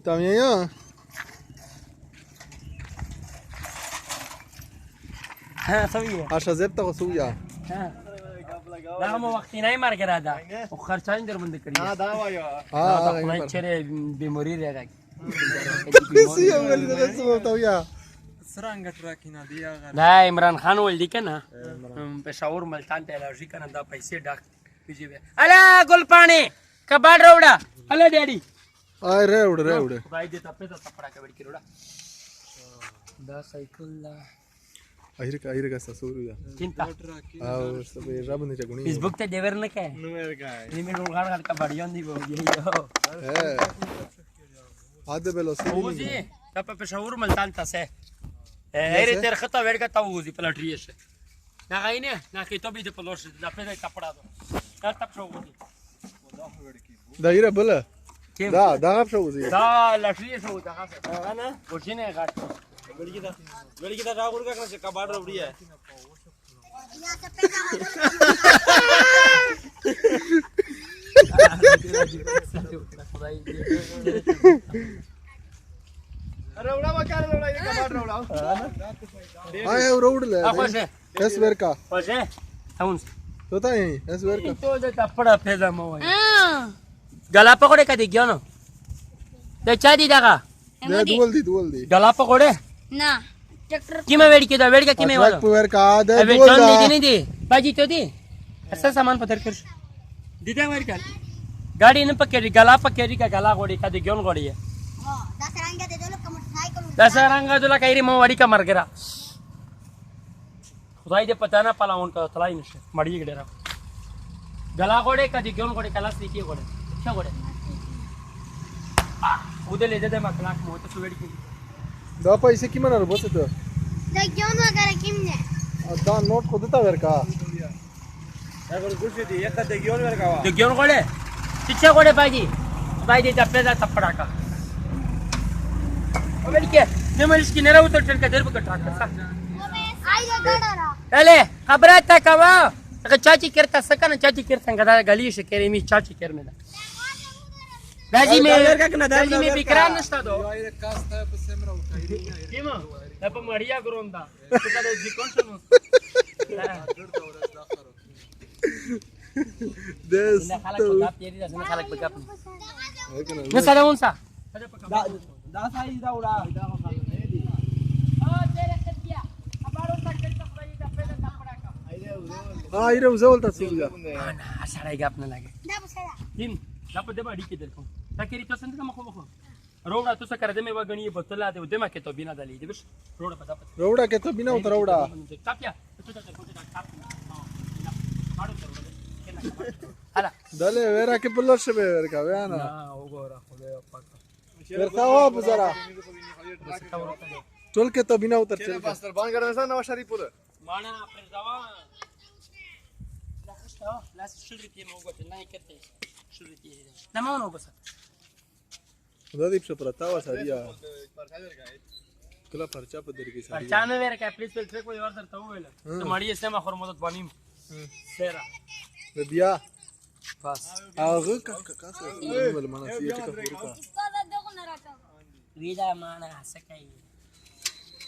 también yo. ها سويه عشان زبطة وسويا. ها لا هم وقتی نه مار کرادا او خرچان در بند کړی دا وایا دا خو چیرې بیماری راغی Sí, abuelo, no le subo todavía. سرنګ ټراکینا دی هغه دا عمران خان ول دی کنه پېښور ملتان ته الرجی کنه دا پیسې ډاک پیږي الا ګل پانی کباړ روړه الا ډیډي Ay, reude. خدای دې ته پیدا تپړه کوي کړه دا سایکل لا Ahí está suya. चिंता Ah, se ve rabo ni chaguni. Facebook ते देवर न काय نو ورګای लिमिट उगाड़ कर का बढ़िया नहीं हो गई Hadi velocidad. ओजी तब पे शहर मलतान तसे एरे तेर खता वेड़ का ताऊ ओजी पलटरी है ना गई ने ना कि तो भी तो पलोश ना पे कपड़ा दो ना तब शो ओजी Daire bula. Da gab شو زي. دا لټری شو دا انا ورشینه غاټ ولګی دا راغور کا کنه کباړ وړي ہے روڑا وکړ روڑا یې کباړ روڑا Ay, road le. اخوشه Es verca. خوشه تاونس Tú también, es verca. تو د تپړه پیدا مو وای غلا پکوڑے کدی گیونو د چا دی دغه De dual di. غلا پکوڑے نه ट्रैक्टर کیمه وړ کی دا وړ کا کیمه Track وړ per verca, de ابه dual ټون دی da. نه دی باجی ته دی اصل سامان پتر کر دی دا وړ کړ गाड़ी न पकड़ी गला पकड़ी का गला गोड़ी का दिग्योन गोड़ी है दसरंगा दे दो लोग मोटरसाइकिल दसरंगा जो लगा इरी मोवाड़ी का मर गया खुदाई दे पता ना पला उनका तलाई नशे मड़ी गड़े रहा गला गोड़े का दिग्योन गोड़ी कला सीखी गोड़े क्या गोड़े उधर ले दे मकलाक मोत सुवेड़ी की Da paise ki manar bote to. दे क्यों ना करे किमने Da note khud ta verca. اگر ګوشي دی یک د ګیون ورګاوا दिग्योन गोड़े पीछे गोड़े बाजी बाजी दे दा थप्पड़ा का अबे के ने मलिस की नेरा उतर चल के देर बकटा का आई रे गाड़ा अले खबरा था कवा अगर चाची करता सकन चाची करता गदा गली से करे मी चाची कर में दाजी में बिकरा नस्ता दो Aire casta pe semra utairi. Keema अब मरिया ग्रोंदा तो का जी कौन सुनो Des. ना खालक बगाप तेरी ना खालक बगाप ना सादा उनसा دا سای دا وړا دا ओ तेरे कटिया अबारो तक करता भाई दा पे दा पड़ा का Ah, aire usó ta suya. ना साड़ा गप ना लगे दा बसेरा दिन दा पे दे बाड़ी के देखो ताकि तो संत का मखो मखो रोड़ा तो सकर दे में वगणी बतला दे दे के तो बिना दली दे बस रोड़ा पता पता Rauda que to bina uta rauda. tapia तो tapia मारो hala Dale, vera que por se ve verca, vean. ना होगोरा खोले पक्का Verca o buzara. Chol que to bina utar chel. پاستر باندې ګرځا نو شریف پور माना पर दवा لا خشتا لا شرتي موجود لا يكتي شرتي تمام بس Da di pse pratava saria. Kala parcha pe dergi saria. परचाने वेर का प्लीज फिल ट्रैक कोई और तरता हुए तो मड़ी से मैं खरमदत बानी सेरा De dia. बस Agı ka sa. Mal mana siya ka furka. इसको दे दो ना रखो वीदा माना हसकाई